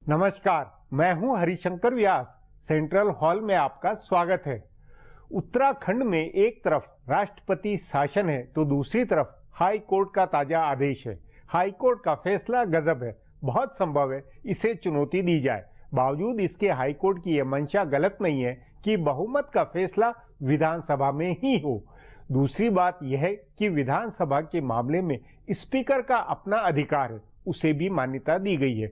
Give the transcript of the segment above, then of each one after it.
नमस्कार, मैं हूं हरिशंकर व्यास। सेंट्रल हॉल में आपका स्वागत है। उत्तराखंड में एक तरफ राष्ट्रपति शासन है तो दूसरी तरफ हाई कोर्ट का ताजा आदेश है। हाई कोर्ट का फैसला गजब है। बहुत संभव है इसे चुनौती दी जाए। बावजूद इसके हाई कोर्ट की यह मंशा गलत नहीं है कि बहुमत का फैसला विधानसभा में ही हो। दूसरी बात यह है कि विधानसभा के मामले में स्पीकर का अपना अधिकार है, उसे भी मान्यता दी गई है।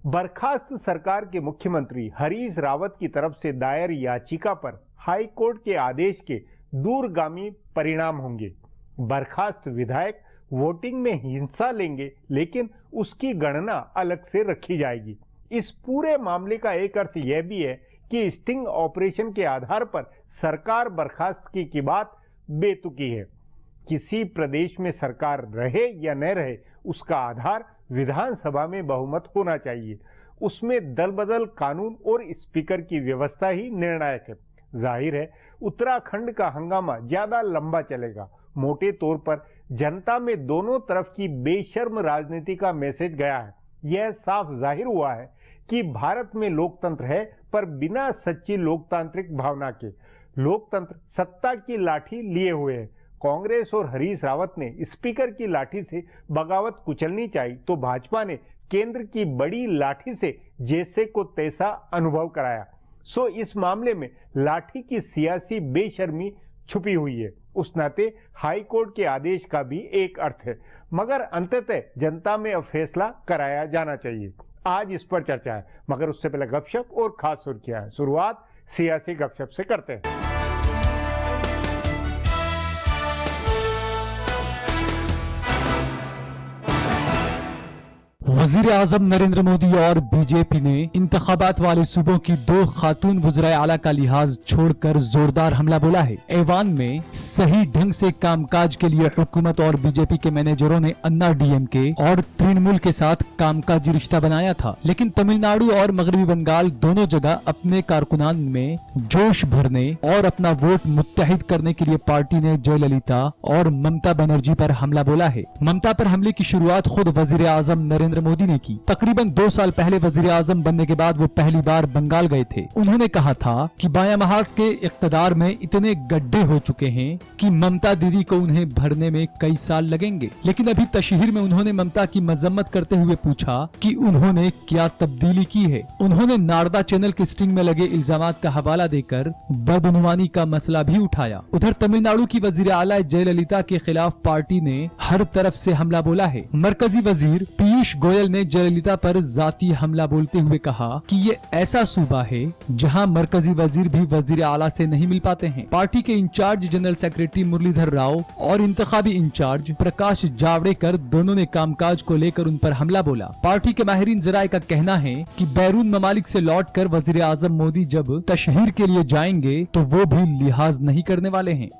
बर्खास्त सरकार के मुख्यमंत्री हरीश रावत की तरफ से दायर याचिका पर हाई कोर्ट के आदेश के दूरगामी परिणाम होंगे। बर्खास्त विधायक वोटिंग में हिस्सा लेंगे, लेकिन उसकी गणना अलग से रखी जाएगी। इस पूरे मामले का एक अर्थ यह भी है कि स्टिंग ऑपरेशन के आधार पर सरकार बर्खास्तगी की बात बेतुकी है। किसी प्रदेश में सरकार रहे या न रहे, उसका आधार विधानसभा में बहुमत होना चाहिए। उसमें दल बदल कानून और स्पीकर की व्यवस्था ही निर्णायक है। जाहिर है उत्तराखंड का हंगामा ज्यादा लंबा चलेगा। मोटे तौर पर जनता में दोनों तरफ की बेशर्म राजनीति का मैसेज गया है। यह साफ जाहिर हुआ है कि भारत में लोकतंत्र है, पर बिना सच्ची लोकतांत्रिक भावना के। लोकतंत्र सत्ता की लाठी लिए हुए है। कांग्रेस और हरीश रावत ने स्पीकर की लाठी से बगावत कुचलनी चाहिए, तो भाजपा ने केंद्र की बड़ी लाठी से जैसे को तैसा अनुभव कराया। सो इस मामले में लाठी की सियासी बेशर्मी छुपी हुई है। उस नाते हाई कोर्ट के आदेश का भी एक अर्थ है, मगर अंततः जनता में अब फैसला कराया जाना चाहिए। आज इस पर चर्चा है, मगर उससे पहले गपशप और खास सुर्खियां हैं। शुरुआत सियासी गपशप से करते हैं। वजीर आजम नरेंद्र मोदी और बीजेपी ने इंतखाबात वाले सूबों की 2 खातून वज़राए आला का लिहाज छोड़कर जोरदार हमला बोला है। ऐवान में सही ढंग से कामकाज के लिए हुकूमत और बीजेपी के मैनेजरों ने अन्ना डीएमके और तृणमूल के साथ कामकाजी रिश्ता बनाया था, लेकिन तमिलनाडु और मगरबी बंगाल दोनों जगह अपने कारकुनान में जोश भरने और अपना वोट मुत्तहिद करने के लिए पार्टी ने जयललिता और ममता बनर्जी पर हमला बोला है। ममता पर हमले की शुरुआत खुद वजीर आजम नरेंद्र मोदी ने की। तकरीबन 2 साल पहले वजीर आजम बनने के बाद वो पहली बार बंगाल गए थे। उन्होंने कहा था कि बायां महाज के इख्तदार में इतने गड्ढे हो चुके हैं कि ममता दीदी को उन्हें भरने में कई साल लगेंगे। लेकिन अभी तशहीर में उन्होंने ममता की मजम्मत करते हुए पूछा कि उन्होंने क्या तब्दीली की है। उन्होंने नारदा चैनल के स्टिंग में लगे इल्जामात का हवाला देकर बदनुमानी का मसला भी उठाया। उधर तमिलनाडु की वजीर आला जयललिता के खिलाफ पार्टी ने हर तरफ से हमला बोला है। मरकजी वजीर पीयूष गोयल ने जयललिता पर जाती हमला बोलते हुए कहा कि ये ऐसा सूबा है जहां मरकजी वजीर भी वजीर आला से नहीं मिल पाते हैं। पार्टी के incharge general secretary Muralidhar Rao और इंतखाबी इंचार्ज प्रकाश जावड़ेकर दोनों ने कामकाज को लेकर उन पर हमला बोला। पार्टी के माहिरीन जराये का कहना है कि बैरून ममालिक से लौटकर वजीर आजम मोदी जब तशहीर के लिए जाएंगे तो वो भी लिहाज नहीं करने वाले हैं।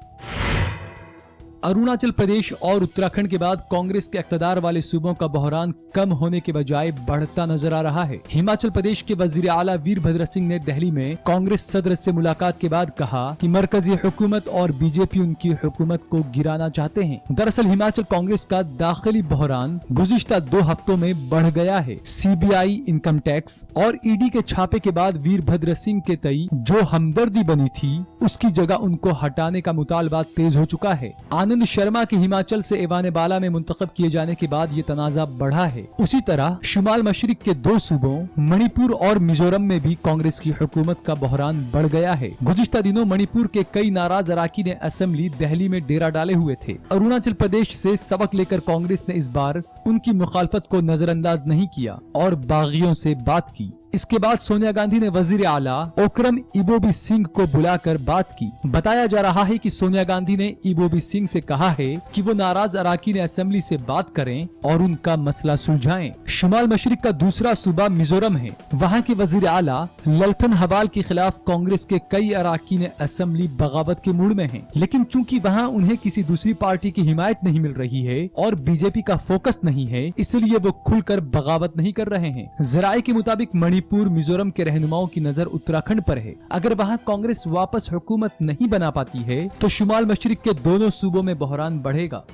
अरुणाचल प्रदेश और उत्तराखंड के बाद कांग्रेस के इख्तिदार वाले सूबों का बहरान कम होने के बजाय बढ़ता नजर आ रहा है। हिमाचल प्रदेश के वजीर आला वीरभद्र सिंह ने दिल्ली में कांग्रेस सदर से मुलाकात के बाद कहा कि मरकजी हुकूमत और बीजेपी उनकी हुकूमत को गिराना चाहते हैं। दरअसल हिमाचल कांग्रेस का दाखिली बहरान गुज़िश्ता 2 हफ्तों में बढ़ गया है। सीबीआई, इनकम टैक्स और ईडी के छापे के बाद वीरभद्र सिंह के तई जो हमदर्दी बनी थी, उसकी जगह उनको हटाने का मुतालबा तेज हो चुका है। आनंद शर्मा के हिमाचल से ऐवान बाला में मुंतखब किए जाने के बाद ये तनाजा बढ़ा है। उसी तरह शुमाल मशरिक के 2 सूबों मणिपुर और मिजोरम में भी कांग्रेस की हुकूमत का बहरान बढ़ गया है। गुज़िश्ता दिनों मणिपुर के कई नाराज अराकीन असेंबली दिल्ली में डेरा डाले हुए थे। अरुणाचल प्रदेश से सबक लेकर कांग्रेस ने इस बार उनकी मुखालफत को नजरअंदाज नहीं किया और बागियों से बात की। इसके बाद सोनिया गांधी ने वजीर आला ओक्रम इबोबी सिंह को बुलाकर बात की। बताया जा रहा है कि सोनिया गांधी ने इबोबी सिंह से कहा है कि वो नाराज अराकीन असेंबली से बात करें और उनका मसला सुलझाएं। शुमाल मशरिक का दूसरा सूबा मिजोरम है। वहाँ के वजीर आला लल्थन हवाल के खिलाफ कांग्रेस के कई अराकीन असेंबली बगावत के मूड में हैं। लेकिन चूंकि वहाँ उन्हें किसी दूसरी पार्टी की हिमायत नहीं मिल रही है और बीजेपी का फोकस नहीं है, इसलिए वो खुलकर बगावत नहीं कर रहे हैं। जराये के मुताबिक मणिपुर, मिजोरम के रहनुमाओं की नजर उत्तराखंड पर है। अगर वहाँ कांग्रेस वापस हुकूमत नहीं बना पाती है तो शुमाल मशरिक के दोनों सूबों में बहरान बढ़ेगा।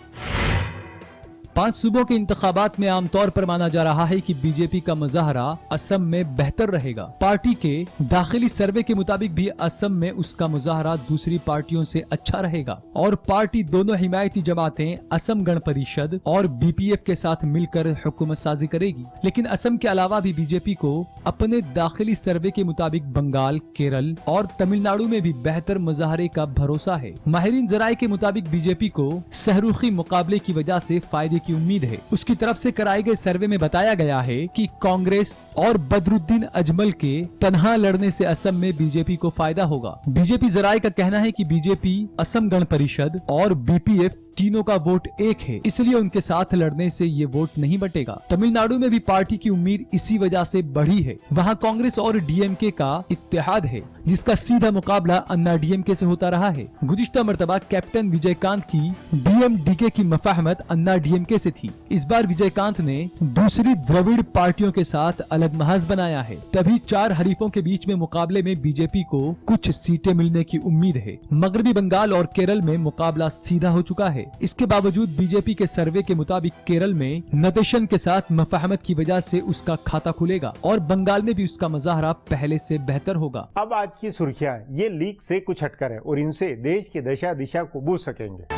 5 सूबों के इंतखाबात में आमतौर पर माना जा रहा है कि बीजेपी का मुजाहरा असम में बेहतर रहेगा। पार्टी के दाखिली सर्वे के मुताबिक भी असम में उसका मुजाहरा दूसरी पार्टियों से अच्छा रहेगा और पार्टी दोनों हिमायती जमातें असम गण परिषद और बीपीएफ के साथ मिलकर हुकूमत साजी करेगी। लेकिन असम के अलावा भी बीजेपी को अपने दाखिली सर्वे के मुताबिक बंगाल, केरल और तमिलनाडु में भी बेहतर मुजाहरे का भरोसा है। माहिरीन जराये के मुताबिक बीजेपी को सहरुखी मुकाबले की वजह से फायदे की उम्मीद है। उसकी तरफ से कराए गए सर्वे में बताया गया है कि कांग्रेस और बदरुद्दीन अजमल के तन्हा लड़ने से असम में बीजेपी को फायदा होगा। बीजेपी जराये का कहना है कि बीजेपी, असम गण परिषद और बीपीएफ तीनों का वोट एक है, इसलिए उनके साथ लड़ने से ये वोट नहीं बटेगा। तमिलनाडु में भी पार्टी की उम्मीद इसी वजह से बढ़ी है। वहाँ कांग्रेस और डीएमके का इत्तेहाद है, जिसका सीधा मुकाबला अन्ना डीएमके से होता रहा है। गुज़िश्ता मर्तबा कैप्टन विजयकांत की डीएमडीके की मफाहमत अन्ना डीएमके से थी। इस बार विजयकांत ने दूसरी द्रविड़ पार्टियों के साथ अलग महज बनाया है, तभी 4 हरीफों के बीच में मुकाबले में बीजेपी को कुछ सीटें मिलने की उम्मीद है। मगरबी बंगाल और केरल में मुकाबला सीधा हो चुका है। इसके बावजूद बीजेपी के सर्वे के मुताबिक केरल में नदेशन के साथ मफाहमत की वजह से उसका खाता खुलेगा और बंगाल में भी उसका मुजाहरा पहले से बेहतर होगा। अब आज की सुर्खियां ये लीक से कुछ हटकर है और इनसे देश की दशा दिशा को बूझ सकेंगे।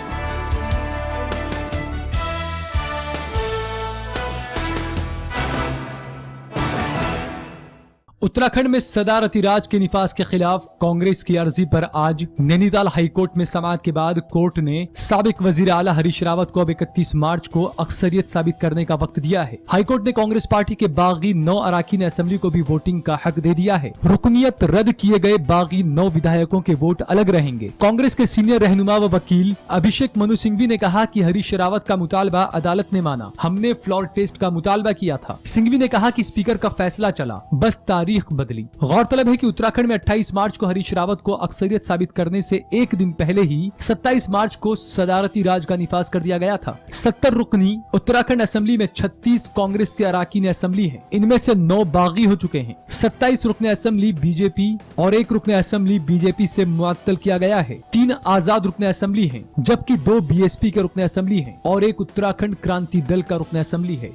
उत्तराखंड में सदारती राज के निफाज के खिलाफ कांग्रेस की अर्जी पर आज नैनीताल हाईकोर्ट में समाअत के बाद कोर्ट ने साबिक वजीर आला हरीश रावत को अब 31 मार्च को अक्सरियत साबित करने का वक्त दिया है। हाईकोर्ट ने कांग्रेस पार्टी के बागी 9 अराकीन असेंबली को भी वोटिंग का हक दे दिया है। रुकनियत रद्द किए गए बागी 9 विधायकों के वोट अलग रहेंगे। कांग्रेस के सीनियर रहनुमा व वकील अभिषेक मनु सिंघवी ने कहा कि हरीश रावत का मुतालबा अदालत ने माना, हमने फ्लोर टेस्ट का मुतालबा किया था। सिंघवी ने कहा कि स्पीकर का फैसला चला, बस तारीख बदली। गौरतलब है कि उत्तराखंड में 28 मार्च को हरीश रावत को अक्सरियत साबित करने से एक दिन पहले ही 27 मार्च को सदारती राज का निफाज कर दिया गया था। 70 रुकनी उत्तराखंड असेंबली में 36 कांग्रेस के अराकीन असेंबली हैं। इनमें से 9 बागी हो चुके हैं। 27 रुकने असेंबली बीजेपी और 1 रुकने असेंबली बीजेपी से मुअत्तल किया गया है। 3 आजाद रुकने असेंबली हैं, जबकि 2 बीएसपी के रुकने असेंबली हैं और 1 उत्तराखंड क्रांति दल का रुकने असेंबली है।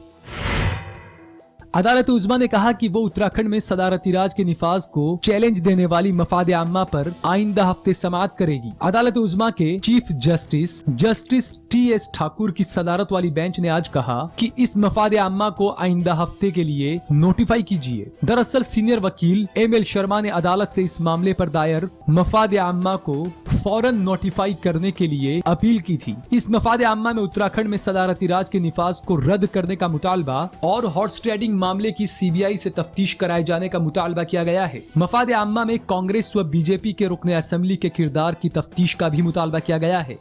अदालत उज़्मा ने कहा कि वो उत्तराखंड में सदारती राज के निफाज को चैलेंज देने वाली मफाद आम्मा पर आइंदा हफ्ते समाअत करेगी। अदालत उज़्मा के चीफ जस्टिस टी.एस. ठाकुर की सदारत वाली बेंच ने आज कहा कि इस मफाद आम्मा को आइंदा हफ्ते के लिए नोटिफाई कीजिए। दरअसल सीनियर वकील एम.एल. शर्मा ने अदालत से इस मामले पर दायर मफाद आम्मा को फौरन नोटिफाई करने के लिए अपील की थी। इस मफाद आम्मा में उत्तराखंड में सदारती राज के निफाज को रद्द करने का मुतालबा और हॉर्स ट्रेडिंग मामले की सीबीआई से तफ्तीश कराए जाने का मुतालबा किया गया है। मफाद आम्मा में कांग्रेस व बीजेपी के रुकने असेंबली के किरदार की तफ्तीश का भी मुतालबा किया गया है।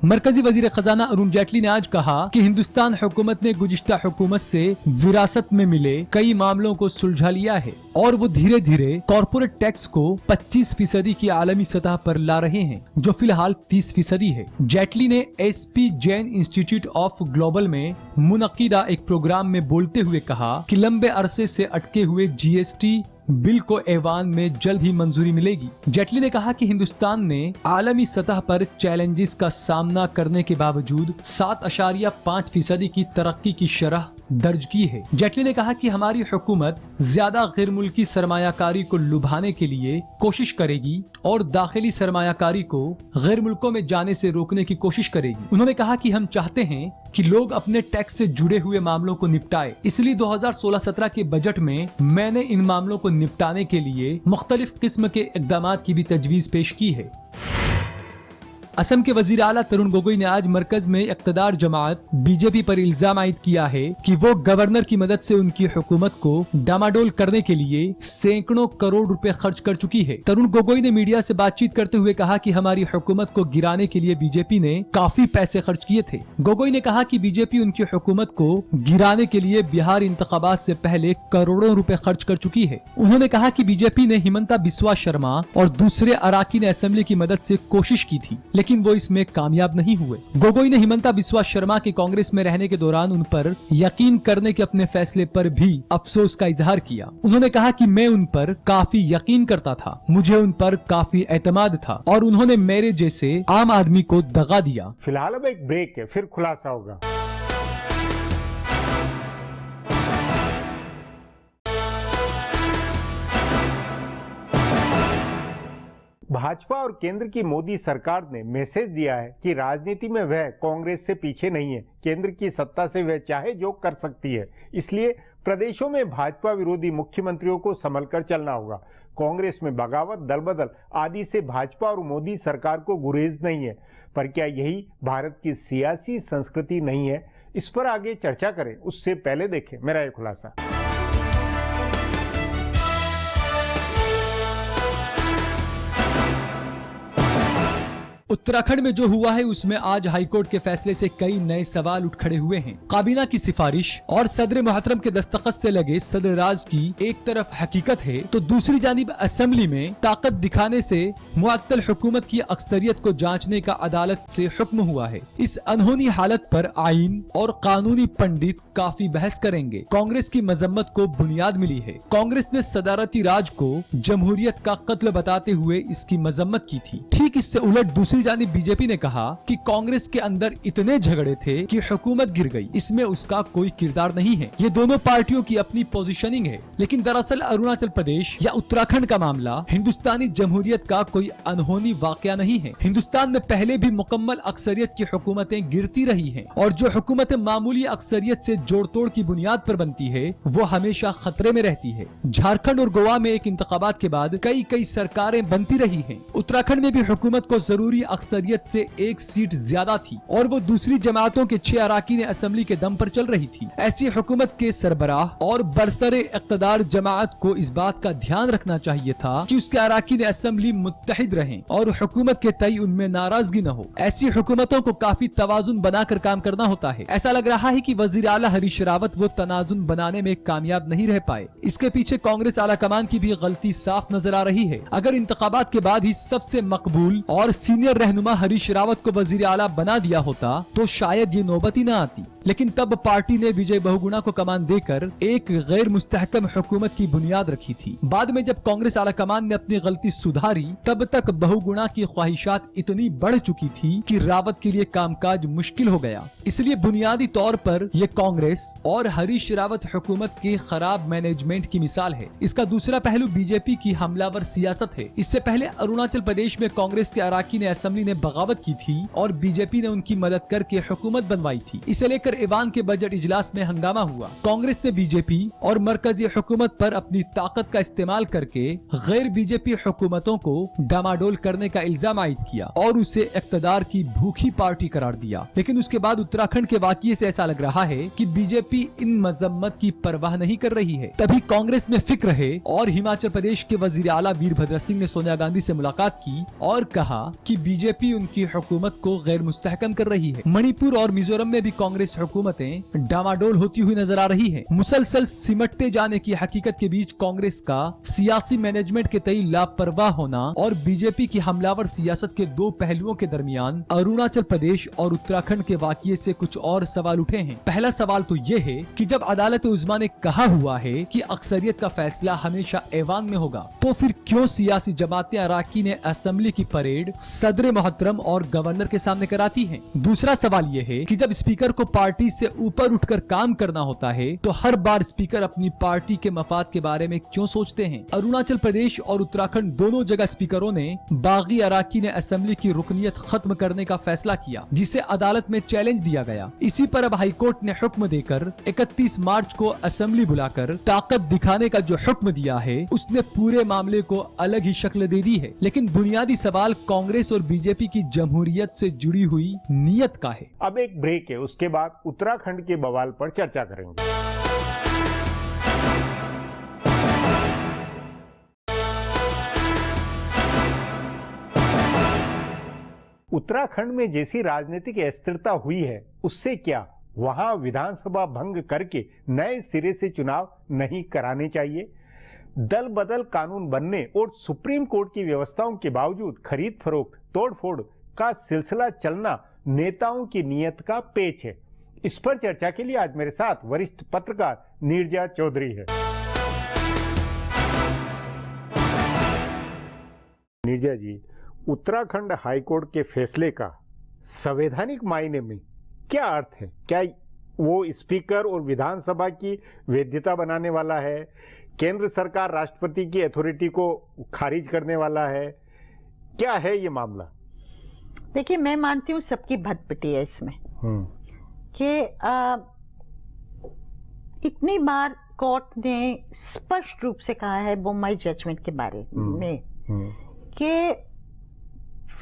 मरकजी वजीर खजाना अरुण जेटली ने आज कहा कि हिंदुस्तान हुकूमत ने गुज़िश्ता हुकूमत से विरासत में मिले कई मामलों को सुलझा लिया है और वो धीरे धीरे कॉर्पोरेट टैक्स को 25% की आलमी सतह पर ला रहे हैं, जो फिलहाल 30% है। जेटली ने SP Jain institute of global में मुनक्किदा एक प्रोग्राम में बोलते हुए कहा कि लंबे अरसे से अटके हुए जीएसटी बिल को ऐवान में जल्द ही मंजूरी मिलेगी। जेटली ने कहा कि हिंदुस्तान ने आलमी सतह पर चैलेंजेस का सामना करने के बावजूद 7.5% की तरक्की की शरह दर्ज की है। जेटली ने कहा कि हमारी हुकूमत ज्यादा गैर मुल्की सरमायाकारी को लुभाने के लिए कोशिश करेगी और दाखिली सरमायाकारी को गैर मुल्कों में जाने से रोकने की कोशिश करेगी। उन्होंने कहा कि हम चाहते हैं कि लोग अपने टैक्स से जुड़े हुए मामलों को निपटाए, इसलिए 2016-17 के बजट में मैंने इन मामलों को निपटाने के लिए मुख्तलिफ किस्म के इक़दामात की भी तजवीज पेश की है। असम के वजीर आला तरुण गोगोई ने आज मरकज में इक़्तिदार जमात बीजेपी पर इल्जाम आयद किया है कि वो गवर्नर की मदद से उनकी हुकूमत को डामाडोल करने के लिए सैकड़ों करोड़ रुपए खर्च कर चुकी है। तरुण गोगोई ने मीडिया से बातचीत करते हुए कहा कि हमारी हुकूमत को गिराने के लिए बीजेपी ने काफी पैसे खर्च किए थे। गोगोई ने कहा कि बीजेपी उनकी हुकूमत को गिराने के लिए बिहार इंतखाबात से पहले करोड़ों रुपए खर्च कर चुकी है। उन्होंने कहा कि बीजेपी ने हिमंता बिस्वा शर्मा और दूसरे अराकीन असेंबली की मदद से कोशिश की थी, लेकिन वो इसमें कामयाब नहीं हुए। गोगोई ने हिमंता बिस्वा शर्मा के कांग्रेस में रहने के दौरान उन पर यकीन करने के अपने फैसले पर भी अफसोस का इजहार किया। उन्होंने कहा कि मैं उन पर काफी यकीन करता था, मुझे उन पर काफी एतमाद था और उन्होंने मेरे जैसे आम आदमी को दगा दिया। फिलहाल अब एक ब्रेक है, फिर खुलासा होगा। भाजपा और केंद्र की मोदी सरकार ने मैसेज दिया है कि राजनीति में वह कांग्रेस से पीछे नहीं है। केंद्र की सत्ता से वह चाहे जो कर सकती है, इसलिए प्रदेशों में भाजपा विरोधी मुख्यमंत्रियों को संभल कर चलना होगा। कांग्रेस में बगावत, दलबदल आदि से भाजपा और मोदी सरकार को गुरेज नहीं है। पर क्या यही भारत की सियासी संस्कृति नहीं है? इस पर आगे चर्चा करें, उससे पहले देखें मेरा ये खुलासा। उत्तराखंड में जो हुआ है उसमें आज हाईकोर्ट के फैसले से कई नए सवाल उठ खड़े हुए हैं। काबीना की सिफारिश और सदर मोहतरम के दस्तखत से लगे सदर राज की एक तरफ हकीकत है तो दूसरी जानिब असेंबली में ताकत दिखाने से मुअत्तल हुकूमत की अक्सरियत को जांचने का अदालत से हुक्म हुआ है। इस अनहोनी हालत पर आईन और कानूनी पंडित काफी बहस करेंगे। कांग्रेस की मजम्मत को बुनियाद मिली है। कांग्रेस ने सदारती राज को जमहूरियत का कत्ल बताते हुए इसकी मजम्मत की थी। ठीक इससे उलट दूसरी जानिब बीजेपी ने कहा कि कांग्रेस के अंदर इतने झगड़े थे कि हुकूमत गिर गई, इसमें उसका कोई किरदार नहीं है। ये दोनों पार्टियों की अपनी पोजीशनिंग है, लेकिन दरअसल अरुणाचल प्रदेश या उत्तराखंड का मामला हिंदुस्तानी जमहूरियत का कोई अनहोनी वाकया नहीं है। हिंदुस्तान में पहले भी मुकम्मल अक्सरियत की हुकूमतें गिरती रही हैं और जो हुकूमतें मामूली अक्सरियत से जोड़ तोड़ की बुनियाद पर बनती है वो हमेशा खतरे में रहती है। झारखंड और गोवा में एक इंतखाबात के बाद कई सरकारें बनती रही हैं। उत्तराखंड में भी हुकूमत को जरूरी अक्सरियत से एक सीट ज्यादा थी और वो दूसरी जमातों के 6 अराकीन असेंबली के दम पर चल रही थी। ऐसी हुकूमत के सरबराह और बरसरे इक़्तिदार जमात को इस बात का ध्यान रखना चाहिए था कि उसके अराकीन असेंबली मुत्तहिद रहें और हुकूमत के तई उनमें नाराजगी न हो। ऐसी हुकूमतों को काफी तवाजुन बनाकर काम करना होता है। ऐसा लग रहा है कि वजीर आला हरीश रावत वो तनाजुन बनाने में कामयाब नहीं रह पाए। इसके पीछे कांग्रेस आला कमान की भी गलती साफ नजर आ रही है। अगर इंतखाबात के बाद ही सबसे मकबूल और सीनियर रहनुमा हरीश रावत को वजीर आला बना दिया होता तो शायद ये नौबत ही न आती, लेकिन तब पार्टी ने विजय बहुगुणा को कमान देकर एक गैर मुस्तहकम हुकूमत की बुनियाद रखी थी। बाद में जब कांग्रेस आला कमान ने अपनी गलती सुधारी तब तक बहुगुणा की ख्वाहिशात इतनी बढ़ चुकी थी कि रावत के लिए कामकाज मुश्किल हो गया। इसलिए बुनियादी तौर पर यह कांग्रेस और हरीश रावत हुकूमत के खराब मैनेजमेंट की मिसाल है। इसका दूसरा पहलू बीजेपी की हमलावर सियासत है। इससे पहले अरुणाचल प्रदेश में कांग्रेस के अराकीन असेंबली ने बगावत की थी और बीजेपी ने उनकी मदद करके हुकूमत बनवाई थी। इसे लेकर ईवान के बजट इजलास में हंगामा हुआ। कांग्रेस ने बीजेपी और मरकजी हुकूमत पर अपनी ताकत का इस्तेमाल करके गैर बीजेपी हुकूमतों को डामाडोल करने का इल्जाम आयद किया और उसे इक़्तिदार की भूखी पार्टी करार दिया। लेकिन उसके बाद उत्तराखंड के वाकये से ऐसा लग रहा है कि बीजेपी इन मजम्मत की परवाह नहीं कर रही है। तभी कांग्रेस में फिक्र है और हिमाचल प्रदेश के वजीर आला वीरभद्र सिंह ने सोनिया गांधी से मुलाकात की और कहा कि बीजेपी उनकी हुकूमत को गैर मुस्तहकम कर रही है। मणिपुर और मिजोरम में भी कांग्रेस हुकूमतें डामाडोल होती हुई नजर आ रही है। मुसलसल सिमटते जाने की हकीकत के बीच कांग्रेस का सियासी मैनेजमेंट के तई लापरवाह होना और बीजेपी की हमलावर सियासत के दो पहलुओं के दरमियान अरुणाचल प्रदेश और उत्तराखंड के वाकये से कुछ और सवाल उठे हैं। पहला सवाल तो ये है कि जब अदालत उज़्मा ने कहा हुआ है कि अक्सरियत का फैसला हमेशा ऐवान में होगा, तो फिर क्यों सियासी जमातें अराकीन असेंबली की परेड सदर मोहतरम और गवर्नर के सामने कराती हैं? दूसरा सवाल ये है कि जब स्पीकर को पार्टी से ऊपर उठकर काम करना होता है तो हर बार स्पीकर अपनी पार्टी के मफाद के बारे में क्यों सोचते हैं? अरुणाचल प्रदेश और उत्तराखंड दोनों जगह स्पीकरों ने बागी अराकीन असेंबली की रुकनियत खत्म करने का फैसला किया, जिसे अदालत में चैलेंज दिया गया। इसी पर अब हाईकोर्ट ने हुक्म देकर 31 मार्च को असेंबली बुलाकर ताकत दिखाने का जो हुक्म दिया है उसने पूरे मामले को अलग ही शक्ल दे दी है। लेकिन बुनियादी सवाल कांग्रेस और बीजेपी की जमहूरियत से जुड़ी हुई नीयत का है। अब एक ब्रेक है, उसके बाद उत्तराखंड के बवाल पर चर्चा करेंगे। उत्तराखंड में जैसी राजनीतिक अस्थिरता हुई है उससे क्या वहां विधानसभा भंग करके नए सिरे से चुनाव नहीं कराने चाहिए? दल बदल कानून बनने और सुप्रीम कोर्ट की व्यवस्थाओं के बावजूद खरीद फरोख्त, तोड़फोड़ का सिलसिला चलना नेताओं की नीयत का पेच है। इस पर चर्चा के लिए आज मेरे साथ वरिष्ठ पत्रकार नीरजा चौधरी है। नीरजा जी, उत्तराखंड हाईकोर्ट के फैसले का संवैधानिक मायने में क्या अर्थ है? क्या वो स्पीकर और विधानसभा की वैधता बनाने वाला है? केंद्र सरकार राष्ट्रपति की अथॉरिटी को खारिज करने वाला है? क्या है ये मामला? देखिए, मैं मानती हूँ सबकी भटपिटी है इसमें कि इतनी बार कोर्ट ने स्पष्ट रूप से कहा है बोम्मई जजमेंट के बारे में कि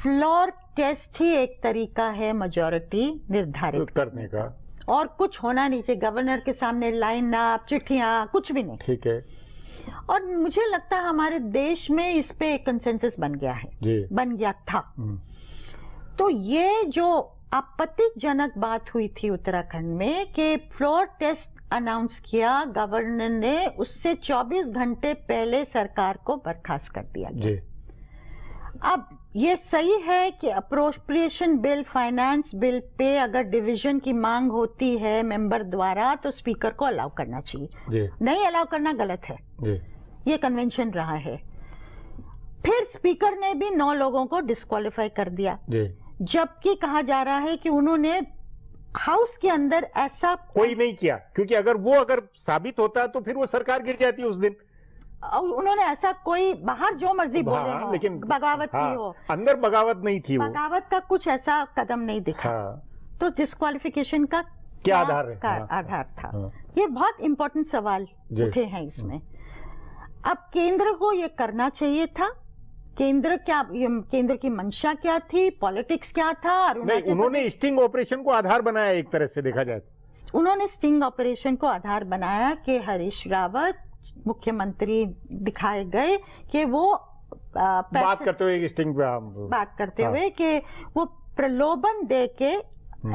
फ्लोर टेस्ट ही एक तरीका है मेजॉरिटी निर्धारित करने का, और कुछ होना नहीं चाहिए। गवर्नर के सामने लाइन अप, चिट्ठियां, कुछ भी नहीं। ठीक है। और मुझे लगता है हमारे देश में इस पे एक कंसेंसस बन गया है, बन गया था। तो ये जो आपत्तिजनक बात हुई थी उत्तराखंड में कि फ्लोर टेस्ट अनाउंस किया गवर्नर ने, उससे 24 घंटे पहले सरकार को बर्खास्त कर दिया गया। अब ये सही है कि appropriation bill, finance bill pay अगर डिवीजन की मांग होती है मेंबर द्वारा तो स्पीकर को अलाउ करना चाहिए। नहीं अलाउ करना गलत है, ये कन्वेंशन रहा है। फिर स्पीकर ने भी 9 लोगों को डिस्क्वालीफाई कर दिया, जबकि कहा जा रहा है कि उन्होंने हाउस के अंदर ऐसा कोई नहीं किया, क्योंकि अगर साबित होता तो फिर वो सरकार गिर जाती उस दिन। उन्होंने ऐसा कोई बाहर जो मर्जी बोले हो, लेकिन बगावत की हो, अंदर बगावत नहीं थी, बगावत का कुछ ऐसा कदम नहीं दिखा। तो डिस्क्वालिफिकेशन का क्या आधार है? आधार था। ये बहुत इंपॉर्टेंट सवाल उठे हैं इसमें। अब केंद्र को ये करना चाहिए था। केंद्र की मंशा क्या थी, पॉलिटिक्स क्या था? उन्होंने स्टिंग ऑपरेशन को आधार बनाया, एक तरह से देखा जाए। उन्होंने स्टिंग ऑपरेशन को आधार बनाया कि हरीश रावत मुख्यमंत्री दिखाए गए कि वो बात करते हुए कि वो प्रलोभन दे के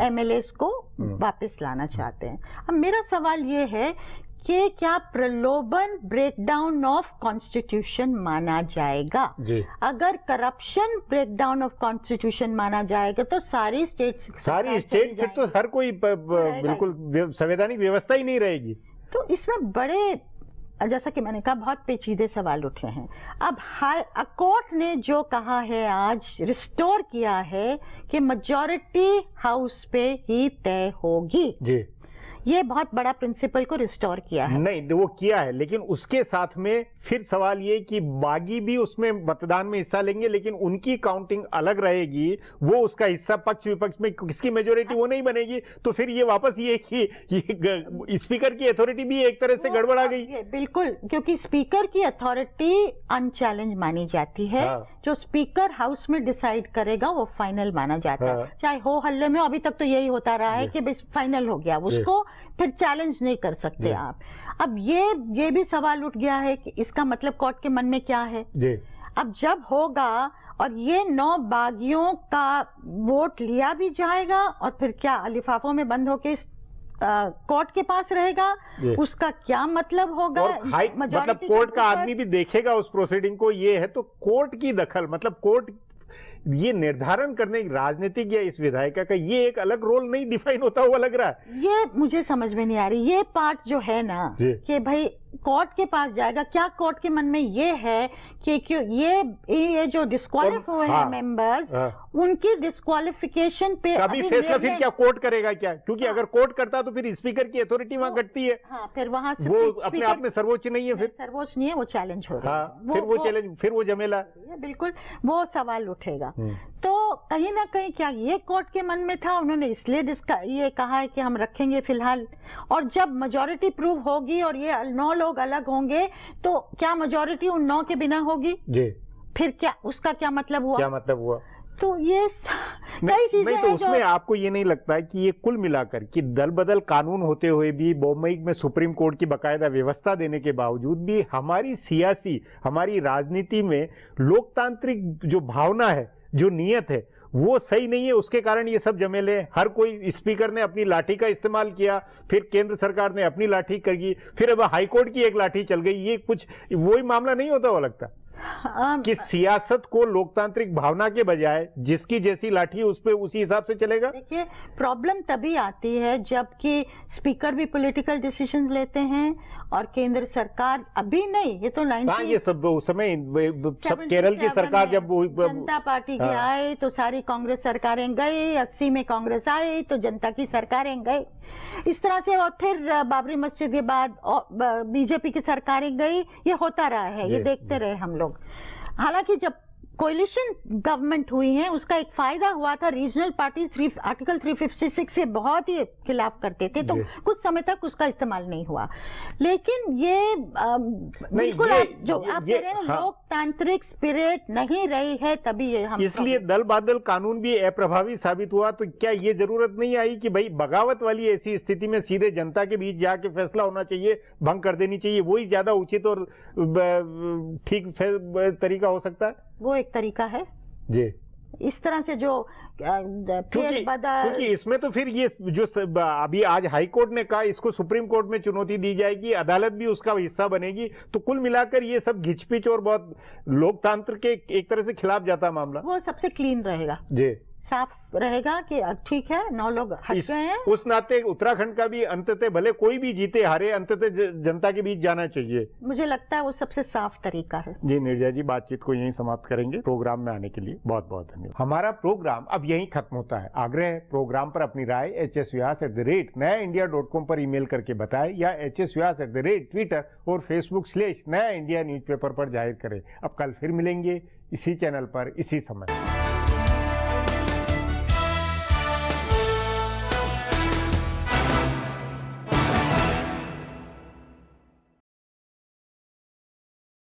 एमएलएस को वापस लाना चाहते हैं। अब मेरा सवाल ये है कि क्या प्रलोभन ब्रेकडाउन ऑफ कॉन्स्टिट्यूशन माना जाएगा? अगर करप्शन ब्रेकडाउन ऑफ कॉन्स्टिट्यूशन माना जाएगा तो सारी स्टेट फिर तो हर कोई बिल्कुल संवैधानिक व्यवस्था ही नहीं रहेगी। तो इसमें बड़े, जैसा कि मैंने कहा, बहुत पेचीदे सवाल उठे हैं। अब कोर्ट ने जो कहा है, आज रिस्टोर किया है कि मेजॉरिटी हाउस पे ही तय होगी। ये बहुत बड़ा प्रिंसिपल को रिस्टोर किया है। नहीं, वो किया है, लेकिन उसके साथ में फिर सवाल ये कि बागी भी उसमें मतदान में हिस्सा लेंगे, लेकिन उनकी काउंटिंग अलग रहेगी। वो उसका हिस्सा पक्ष विपक्ष में किसकी मेजोरिटी वो नहीं बनेगी। तो फिर ये वापस ये कि ये स्पीकर की अथॉरिटी भी एक तरह से गड़बड़ा गई। बिल्कुल, क्योंकि स्पीकर की अथॉरिटी अनचैलेंज मानी जाती है। जो स्पीकर हाउस में डिसाइड करेगा वो फाइनल माना जाता है, चाहे हो हल्ले में। अभी तक तो यही होता रहा है कि बस फाइनल हो गया, उसको फिर चैलेंज नहीं कर सकते आप। अब ये भी सवाल उठ गया है कि इसका मतलब कोर्ट के मन में क्या है। अब जब होगा और ये 9 बागियों का वोट लिया भी जाएगा और फिर क्या लिफाफों में बंद होके कोर्ट के पास रहेगा, उसका क्या मतलब होगा? मतलब कोर्ट का आदमी भी देखेगा उस प्रोसीडिंग को। ये है तो कोर्ट की दखल, मतलब कोर्ट ये निर्धारण करने की राजनीतिक या इस विधायिका का ये एक अलग रोल नहीं डिफाइन होता हुआ लग रहा है। ये मुझे समझ में नहीं आ रही। ये पार्ट जो है ना कि भाई कोर्ट के पास जाएगा, क्या कोर्ट के मन में ये है कि क्यों ये जो डिस्क्वालीफाई हुए हैं मेंबर्स, उनकी डिस्क्वालिफिकेशन पे अभी फैसला फिर क्या कोर्ट करेगा क्या? क्योंकि अगर कोर्ट करता तो फिर स्पीकर की अथॉरिटी वहां घटती है। फिर वहां वो अपने आप में सर्वोच्च नहीं है, फिर सर्वोच्च नहीं है, वो चैलेंज हो रहा है। फिर वो झमेला, बिल्कुल वो सवाल उठेगा। तो कहीं ना कहीं क्या ये कोर्ट के मन में था? उन्होंने इसलिए ये कहा है कि हम रखेंगे फिलहाल, और जब मेजॉरिटी प्रूव होगी और ये 9 लोग अलग होंगे तो क्या मेजॉरिटी उन 9 के बिना होगी? फिर क्या उसका क्या मतलब हुआ? तो ये कई चीजें नहीं, तो उसमें आपको ये नहीं लगता कि ये कुल मिलाकर कि दल बदल कानून होते हुए भी बोम्मई में सुप्रीम कोर्ट की बकायदा व्यवस्था देने के बावजूद भी हमारी राजनीति में लोकतांत्रिक जो भावना है, जो नीयत है, वो सही नहीं है। उसके कारण ये सब झमेले। हर कोई, स्पीकर ने अपनी लाठी का इस्तेमाल किया, फिर केंद्र सरकार ने अपनी लाठी करी, फिर अब हाईकोर्ट की एक लाठी चल गई। ये कुछ वही मामला नहीं होता हुआ लगता। कि सियासत को लोकतांत्रिक भावना के बजाय जिसकी जैसी लाठी उस पे उसी हिसाब से चलेगा? देखिए, प्रॉब्लम तभी आती है जबकि स्पीकर भी पॉलिटिकल डिसीजन लेते हैं और केंद्र सरकार अभी नहीं, ये तो 90 ये सब उस समय सब केरल की सरकार जब जनता पार्टी की आई तो सारी कांग्रेस सरकारें गई, 80 में कांग्रेस आई तो जनता की सरकारें गई, इस तरह से। और फिर बाबरी मस्जिद के बाद बीजेपी की सरकारें गई, ये होता रहा है, ये देखते रहे हम लोग। हालांकि जब कोलिशन गवर्नमेंट हुई है उसका एक फायदा हुआ था, रीजनल पार्टी आर्टिकल 356 से बहुत ही खिलाफ करते थे, तो कुछ समय तक उसका इस्तेमाल नहीं हुआ। लेकिन ये बिल्कुल जो आप कह रहे हैं लोकतांत्रिक स्पिरिट नहीं रही है, तभी ये हम इसलिए दल बादल कानून भी अप्रभावी साबित हुआ। तो क्या ये जरूरत नहीं आई कि भाई बगावत वाली ऐसी स्थिति में सीधे जनता के बीच जाके फैसला होना चाहिए, भंग कर देनी चाहिए, वही ज्यादा उचित और ठीक तरीका हो सकता है? वो एक तरीका है जी। इस तरह से जो क्योंकि इसमें तो फिर ये जो अभी आज हाई कोर्ट ने कहा इसको सुप्रीम कोर्ट में चुनौती दी जाएगी, अदालत भी उसका हिस्सा बनेगी, तो कुल मिलाकर ये सब घिचपिच और बहुत लोकतंत्र के एक तरह से खिलाफ जाता मामला। वो सबसे क्लीन रहेगा जी, साफ रहेगा कि ठीक है 9 लोग हट गए हैं। उस नाते उत्तराखंड का भी अंततः भले कोई भी जीते हारे अंततः जनता के बीच जाना चाहिए। मुझे लगता है वो सबसे साफ तरीका है। जी नीरजा जी, बातचीत को यहीं समाप्त करेंगे। प्रोग्राम में आने के लिए बहुत बहुत धन्यवाद। हमारा प्रोग्राम अब यहीं खत्म होता है। आग्रह है प्रोग्राम पर अपनी राय hsvyas@nayaindia.com पर ईमेल करके बताएं या hsvyas@Twitter और Facebook/नया इंडिया न्यूज़पेपर पर जाहिर करें। अब कल फिर मिलेंगे इसी चैनल पर इसी समय।